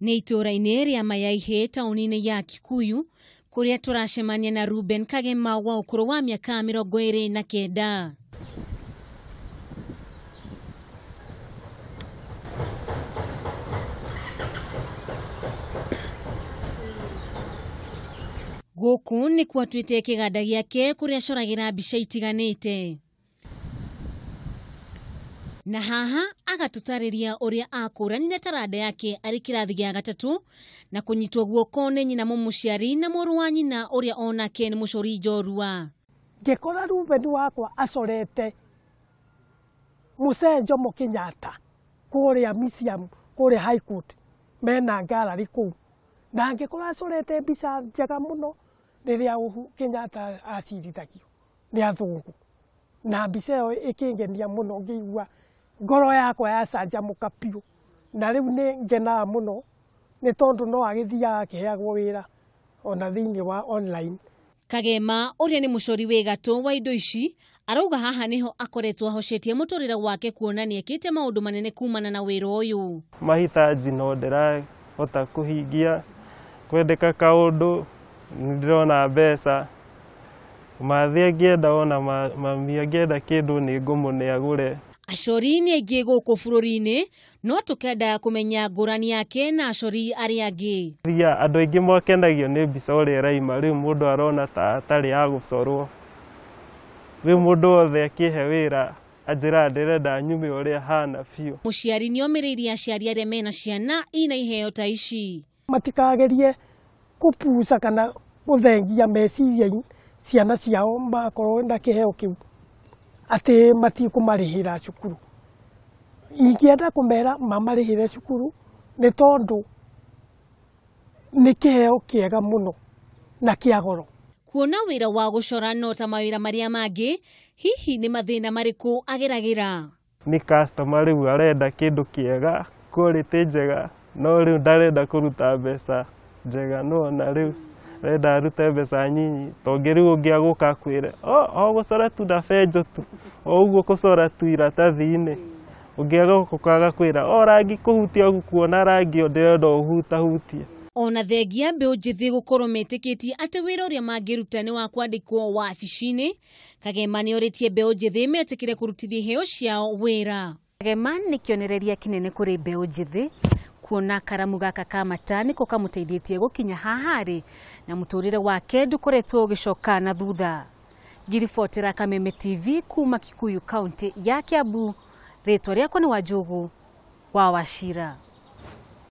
Nĩ ituura-inĩ rĩa Ma-ya-ihii taũni-inĩ ya Kikuyu, kuria turacemania na Reuben Kagima wa ũkũrũ wa mĩaka 29. Gũkũ nĩ kwatuĩte kĩganda gĩake kuria acoragĩra mbica itiganĩte. Na haha agatũtarĩria ũrĩa akũranire taranda yake arĩ kĩrathi gĩa gatatũ na kũnyitwo guoko nĩ nyina mumuciari na mũrũ wa nyina ũrĩa onake nĩ mucori njorua. Ngĩkora Reuben wakwa acorete mũcenjo Kenyatta kũrĩa museum kũrĩa High Court mena gallery kũu, na ngĩkora acorete mbica njega mũno rĩrĩa Kenyatta acirithagio nĩ athũngũ, na mbica ĩyo ĩkĩngenia mũno, ngĩigua ngoro yakwa yacanjamũka biũ, na rĩu nĩ ngenaga mũno nĩ tondũ no agĩthiaga akĩheagwo wĩra ona thĩinĩ wa online. Kagema ũrĩa nĩ mucori wĩ gatũ wa indo ici arauga haha niho akoretwo ahocetie mũtũrĩre wake, kuona nĩ ekĩte maũndũ manene kumana na wĩra ũyũ. Mahitaji no ndĩrahota kũhingia, kwendeka kaũndũ ndĩrona mbeca, mathi angĩenda ona mami angĩenda kĩndũ nĩ ngũmũneagũre. Acori nĩ aingĩ gũkũ bũrũri-inĩ, no tũkenda kũmenya ngũrani yake na acori arĩa angĩ. Andũ aingĩ mokenagio nĩ mbica ũrĩa ĩraima, rĩu mũndũ arona ta atarĩ ya gũcorwo. Rĩu mũndũ wothe akĩhe wĩra anjĩra ndĩrenda nyume ũrĩa hana biũ. Mũciari nĩ omĩrĩirie aciari arĩa mena ciana ina iheo ta ici. Matikagerie kũpuca kana gũthengia meciria ciana ciao makorwo na kĩheo kĩu atĩ matikũmarĩhĩra cukuru. Ingĩenda kũmera mamarĩhĩre cukuru nĩ tondũ nĩ kĩheo kĩega mũno na kĩa goro. Kuona wĩra wa gũcora no ta mawĩra marĩa mangĩ, hihi nĩ mathĩna marĩkũ ageragĩra? Nĩ customer rĩu arenda kĩndũ kĩega, quality njega, no rĩu ndarenda kũruta mbeca njega, no na rĩu renda arute mbeca nyinyi, tonge rĩu ũngĩagũka kwĩre o gũcora tu na benjo tu, o ũguo gũcora tu iratathi-inĩ, ũngĩagũka kwaga kwĩra rangi kũhutia kuona rangi ndĩrenda ũhutahutie. Ona thengia mbeũ njĩthĩ gũkorwo metĩkĩtie atĩ wĩra ũrĩa mangĩruta nĩ wa kwandĩkwo wabici-inĩ, Kagema nĩ orĩtie mbeũ njĩthĩ metĩkĩre kũrutithia iheo ciao wĩra. Kagema nĩ kĩonereria kĩnene kũrĩ mbeũ njĩthĩ, kuona karamu gaka ka mata nĩko kamũteithĩtie gũkinya haha arĩ, na mũtũrĩre wake ndũkoretwo ũgĩcoka na thutha. Ngiribotera Kameme TV kuma Kikuyu kaunti ya Kiambu, rĩtwa rĩakwa nĩ Wanjugu wa Wachira.